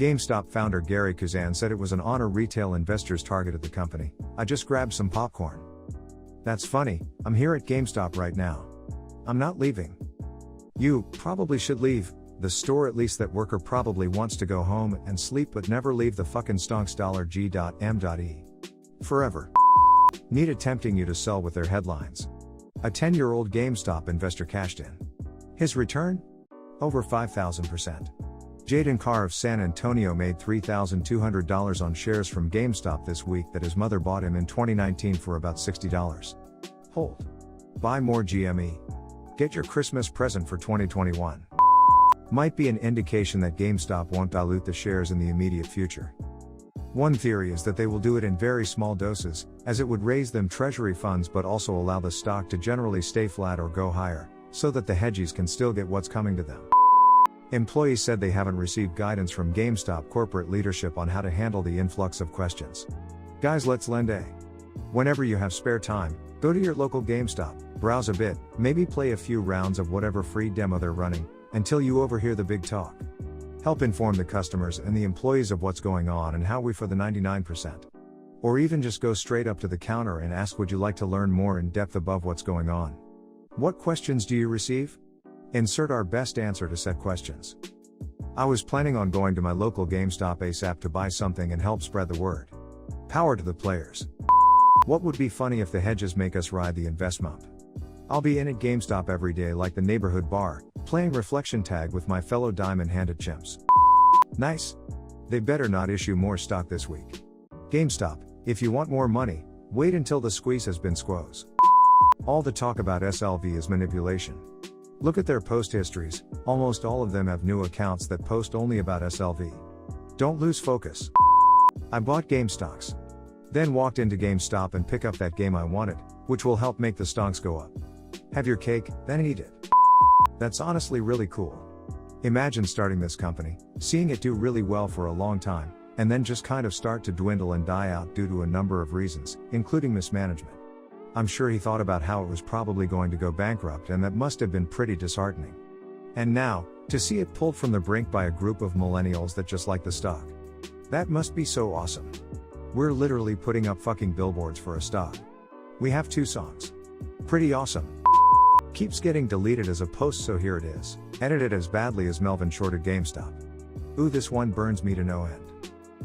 GameStop founder Gary Kuzan said it was an honor retail investors targeted the company. I just grabbed some popcorn. That's funny, I'm here at GameStop right now. I'm not leaving. You probably should leave the store, at least that worker probably wants to go home and sleep but never leave the fucking stonks $G.M.E. Forever. Need tempting you to sell with their headlines. A 10-year-old GameStop investor cashed in. His return? Over 5,000%. Jaden Carr of San Antonio made $3,200 on shares from GameStop this week that his mother bought him in 2019 for about $60. Hold. Buy more GME. Get your Christmas present for 2021. Might be an indication that GameStop won't dilute the shares in the immediate future. One theory is that they will do it in very small doses, as it would raise them treasury funds but also allow the stock to generally stay flat or go higher, so that the hedgies can still get what's coming to them. Employees said they haven't received guidance from GameStop corporate leadership on how to handle the influx of questions. Guys, let's lend a. Whenever you have spare time, go to your local GameStop, browse a bit, maybe play a few rounds of whatever free demo they're running, until you overhear the big talk. Help inform the customers and the employees of what's going on and how we for the 99%. Or even just go straight up to the counter and ask, would you like to learn more in depth above what's going on? What questions do you receive? Insert our best answer to said questions. I was planning on going to my local GameStop ASAP to buy something and help spread the word. Power to the players. What would be funny if the hedges make us ride the investment? I'll be in at GameStop every day like the neighborhood bar, playing reflection tag with my fellow diamond-handed chimps. Nice. They better not issue more stock this week. GameStop, if you want more money, wait until the squeeze has been squoze. All the talk about SLV is manipulation. Look at their post histories, almost all of them have new accounts that post only about SLV. Don't lose focus. I bought GameStocks. Then walked into GameStop and pick up that game I wanted, which will help make the stonks go up. Have your cake, then eat it. That's honestly really cool. Imagine starting this company, seeing it do really well for a long time, and then just kind of start to dwindle and die out due to a number of reasons, including mismanagement. I'm sure he thought about how it was probably going to go bankrupt, and that must have been pretty disheartening. And now, to see it pulled from the brink by a group of millennials that just like the stock. That must be so awesome. We're literally putting up fucking billboards for a stock. We have 2 songs. Pretty awesome. Keeps getting deleted as a post, so here it is. Edited as badly as Melvin shorted GameStop. Ooh, this one burns me to no end.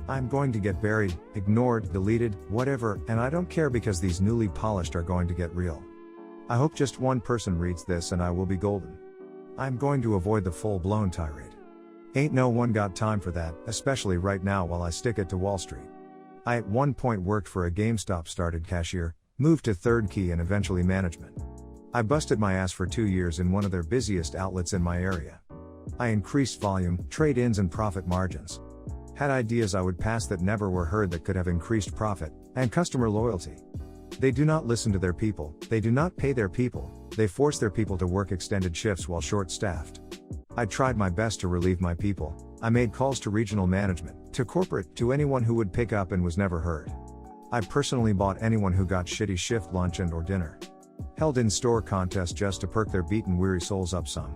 I'm going to get buried, ignored, deleted, whatever, and I don't care because these newly polished are going to get real. I hope just one person reads this and I will be golden. I'm going to avoid the full-blown tirade. Ain't no one got time for that, especially right now while I stick it to Wall Street. I at one point worked for a GameStop, started cashier, moved to third key and eventually management. I busted my ass for 2 years in one of their busiest outlets in my area. I increased volume, trade-ins and profit margins. Had ideas I would pass that never were heard that could have increased profit and customer loyalty. They do not listen to their people, they do not pay their people, they force their people to work extended shifts while short-staffed. I tried my best to relieve my people. I made calls to regional management, to corporate, to anyone who would pick up and was never heard. I personally bought anyone who got shitty shift lunch and or dinner. Held in-store contests just to perk their beaten weary souls up some.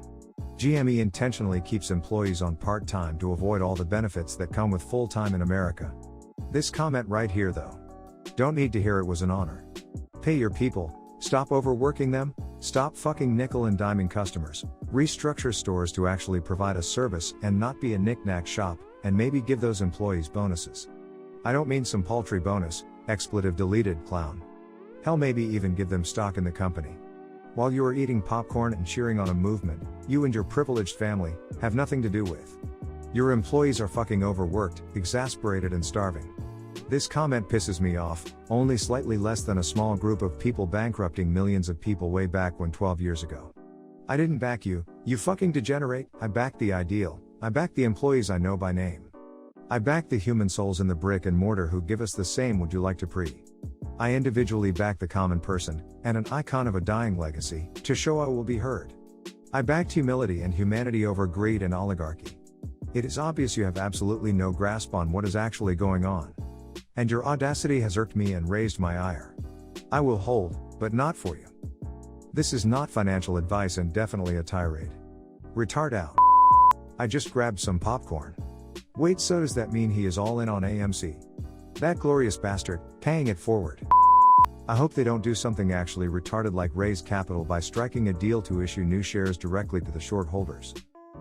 GME intentionally keeps employees on part-time to avoid all the benefits that come with full-time in America. This comment right here though. Don't need to hear it was an honor. Pay your people, stop overworking them, stop fucking nickel and diming customers, restructure stores to actually provide a service and not be a knick-knack shop, and maybe give those employees bonuses. I don't mean some paltry bonus, expletive deleted clown. Hell, maybe even give them stock in the company. While you are eating popcorn and cheering on a movement you and your privileged family have nothing to do with. Your employees are fucking overworked, exasperated and starving. This comment pisses me off, only slightly less than a small group of people bankrupting millions of people way back when 12 years ago. I didn't back you, you fucking degenerate. I backed the ideal, I backed the employees I know by name. I backed the human souls in the brick and mortar who give us the same would you like to pre. I individually back the common person, and an icon of a dying legacy, to show I will be heard. I backed humility and humanity over greed and oligarchy. It is obvious you have absolutely no grasp on what is actually going on. And your audacity has irked me and raised my ire. I will hold, but not for you. This is not financial advice and definitely a tirade. Retard out. I just grabbed some popcorn. Wait, so does that mean he is all in on AMC? That glorious bastard, paying it forward. I hope they don't do something actually retarded like raise capital by striking a deal to issue new shares directly to the short holders.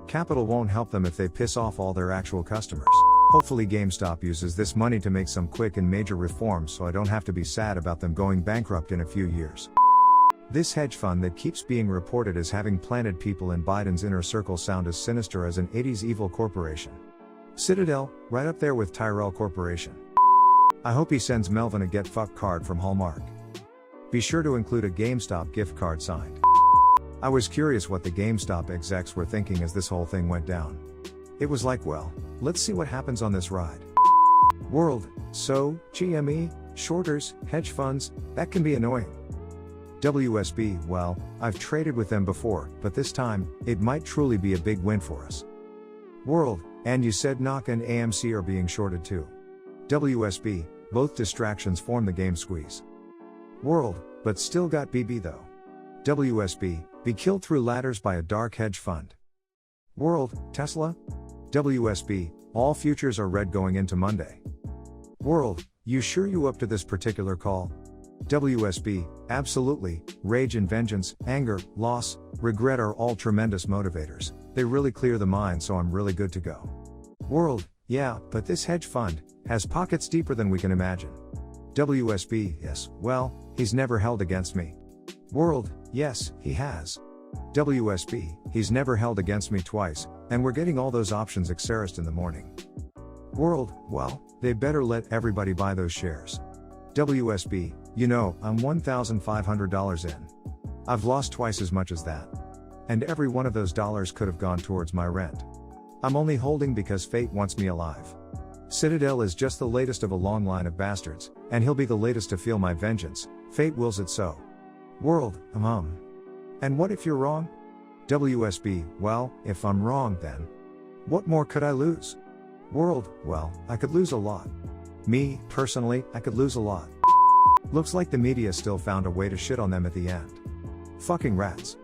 Capital won't help them if they piss off all their actual customers. Hopefully GameStop uses this money to make some quick and major reforms so I don't have to be sad about them going bankrupt in a few years. This hedge fund that keeps being reported as having planted people in Biden's inner circle sound as sinister as an 80s evil corporation. Citadel, right up there with Tyrell Corporation. I hope he sends Melvin a get fucked card from Hallmark. Be sure to include a GameStop gift card signed. I was curious what the GameStop execs were thinking as this whole thing went down. It was like, well, let's see what happens on this ride. World, so, GME, shorters, hedge funds, that can be annoying. WSB, well, I've traded with them before, but this time, it might truly be a big win for us. World, and you said NOC and AMC are being shorted too. WSB, both distractions form the game squeeze. World, but still got BB though. WSB, be killed through ladders by a dark hedge fund. World, Tesla? WSB, all futures are red going into Monday. World, you sure you up to this particular call? WSB, absolutely, rage and vengeance, anger, loss, regret are all tremendous motivators, they really clear the mind so I'm really good to go. World, yeah, but this hedge fund has pockets deeper than we can imagine. WSB, yes, well, he's never held against me. World, yes, he has. WSB, he's never held against me twice, and we're getting all those options exercised in the morning. World, well, they better let everybody buy those shares. WSB, you know, I'm $1,500 in. I've lost twice as much as that. And every one of those dollars could have gone towards my rent. I'm only holding because fate wants me alive. Citadel is just the latest of a long line of bastards, and he'll be the latest to feel my vengeance, fate wills it so. World, And what if you're wrong? WSB, well, if I'm wrong then. What more could I lose? World, well, I could lose a lot. Me, personally, I could lose a lot. Looks like the media still found a way to shit on them at the end. Fucking rats.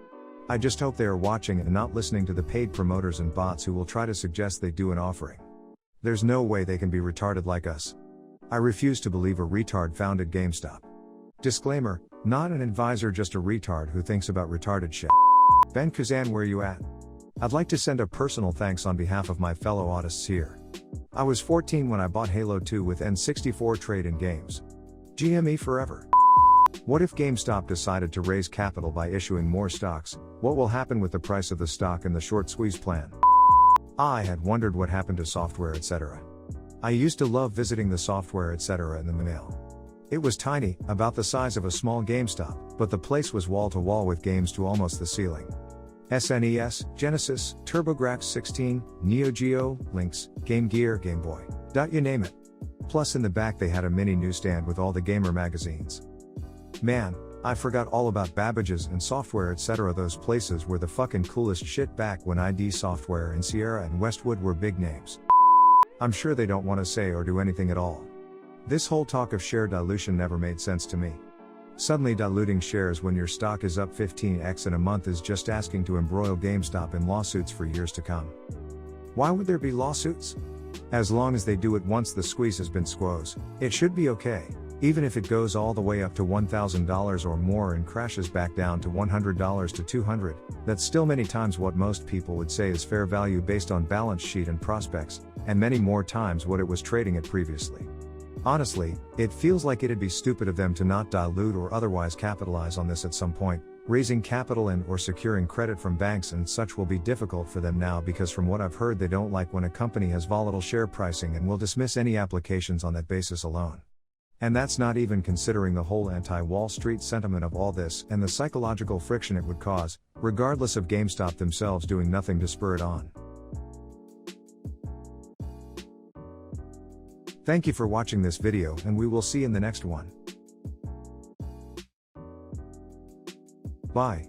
I just hope they are watching and not listening to the paid promoters and bots who will try to suggest they do an offering. There's no way they can be retarded like us. I refuse to believe a retard founded GameStop. Disclaimer, not an advisor, just a retard who thinks about retarded shit. Ben Kazan, where you at? I'd like to send a personal thanks on behalf of my fellow autists here. I was 14 when I bought Halo 2 with N64 trade in games. GME forever. What if GameStop decided to raise capital by issuing more stocks? What will happen with the price of the stock and the short squeeze plan? I had wondered what happened to software etc. I used to love visiting the software etc. in the mail. It was tiny, about the size of a small GameStop, but the place was wall to wall with games to almost the ceiling. SNES, Genesis, TurboGrafx-16, Neo Geo, Lynx, Game Gear, Game Boy. You name it. Plus in the back they had a mini newsstand with all the gamer magazines. Man, I forgot all about Babbage's and software etc. Those places were the fucking coolest shit back when ID Software and Sierra and Westwood were big names. I'm sure they don't want to say or do anything at all. This whole talk of share dilution never made sense to me. Suddenly diluting shares when your stock is up 15x in a month is just asking to embroil GameStop in lawsuits for years to come. Why would there be lawsuits? As long as they do it once the squeeze has been squoze, it should be okay. Even if it goes all the way up to $1,000 or more and crashes back down to $100 to $200, that's still many times what most people would say is fair value based on balance sheet and prospects, and many more times what it was trading at previously. Honestly, it feels like it'd be stupid of them to not dilute or otherwise capitalize on this at some point. Raising capital and or securing credit from banks and such will be difficult for them now because from what I've heard they don't like when a company has volatile share pricing and will dismiss any applications on that basis alone. And that's not even considering the whole anti-Wall Street sentiment of all this and the psychological friction it would cause, regardless of GameStop themselves doing nothing to spur it on. Thank you for watching this video and we will see you in the next one. Bye.